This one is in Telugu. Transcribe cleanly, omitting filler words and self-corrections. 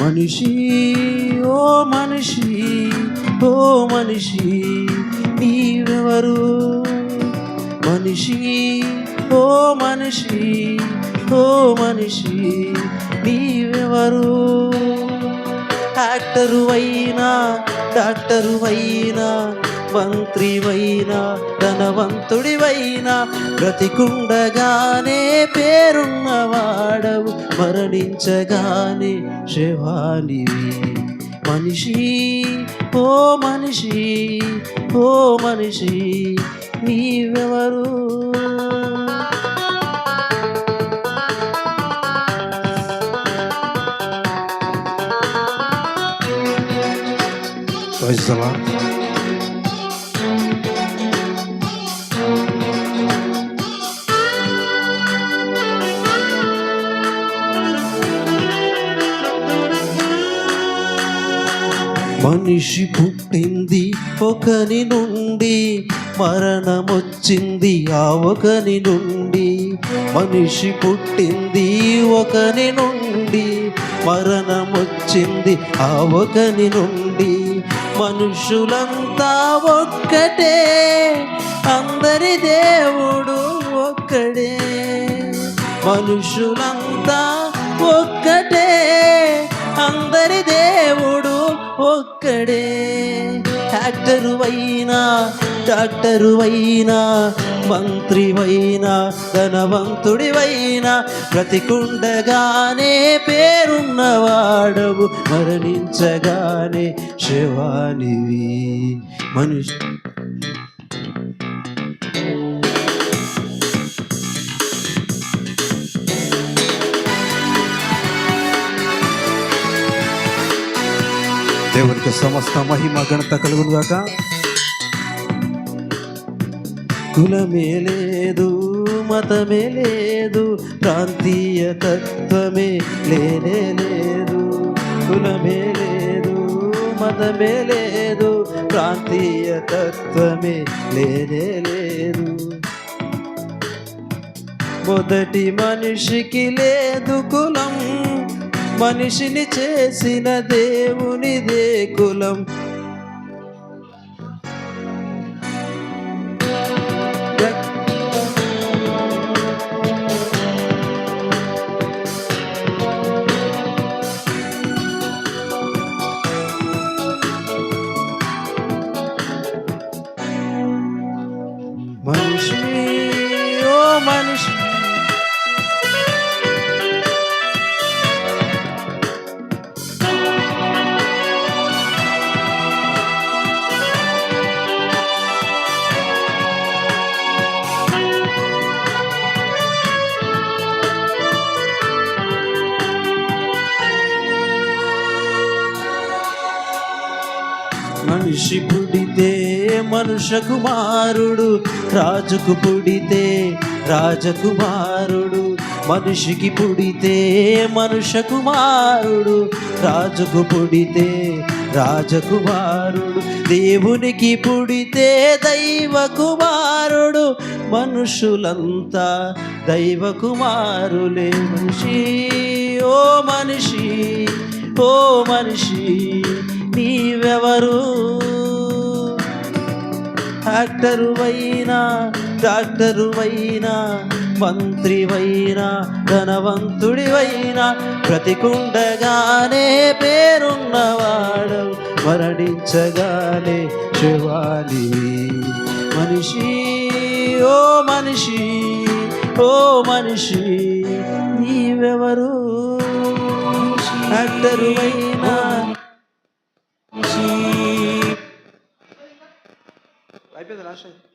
మనిషి ఓ మనిషి ఓ మనిషి నీవెవరు? మనిషి ఓ మనిషి ఓ మనిషి నీవెవరు? యాక్టరు అయినా డాక్టరు అయినా మంత్రివైనా ధనవంతుడివైనా బ్రతికుండగానే పేరున్నవాడవు, మరణించగానే శవానివి. మనిషి ఓ మనిషి ఓ మనిషి నీవెవరు? మనిషి పుట్టింది ఒకని నుండి, మరణమొచ్చింది ఆ ఒకని నుండి. మనిషి పుట్టింది ఒకని నుండి, మరణమొచ్చింది ఆ ఒకని నుండి. మనుషులంతా ఒక్కటే, అందరి దేవుడు ఒక్కడే. మనుషులంతా ఒక్కటే, అందరి దేవుడు ఒక్కడే. యాక్టరువైనా డాక్టరువైనా మంత్రివైనా ధనవంతుడివైనా బ్రతికుండగానే పేరున్నవాడవు, మరణించగానే శవానివి. మనిషి దేవునికి సమస్త మహిమ ఘనత కలుగును గాక. కులమే లేదు, మతమే లేదు, ప్రాంతీయ తత్వమే లేనే లేదు. కులమే లేదు, మతమే లేదు, ప్రాంతీయ తత్వమే లేనే లేదు. మొదటి మనిషికి లేదు కులం, మనిషిని చేసిన దేవునిదే కులం. మనిషి ఓ మనిషి మనిషి పుడితే మనుష్య కుమారుడు, రాజుకు పుడితే రాజకుమారుడు. మనిషికి పుడితే మనుష్య కుమారుడు, రాజుకు పుడితే రాజకుమారుడు. దేవునికి పుడితే దైవ కుమారుడు, మనుషులంతా దైవ కుమారులే. మనిషి ఓ మనిషి ఓ మనిషి నీవెవరు? యాక్టరువైనా డాక్టరువైనా మంత్రివైనా ధనవంతుడివైనా బ్రతికుండగానే పేరున్నవాడవు, మరణించగానే శవానివి. మనిషి ఓ మనిషి ఓ మనిషి నీవెవరు? యాక్టరువైనా అయిపోయింది లాస్ట్.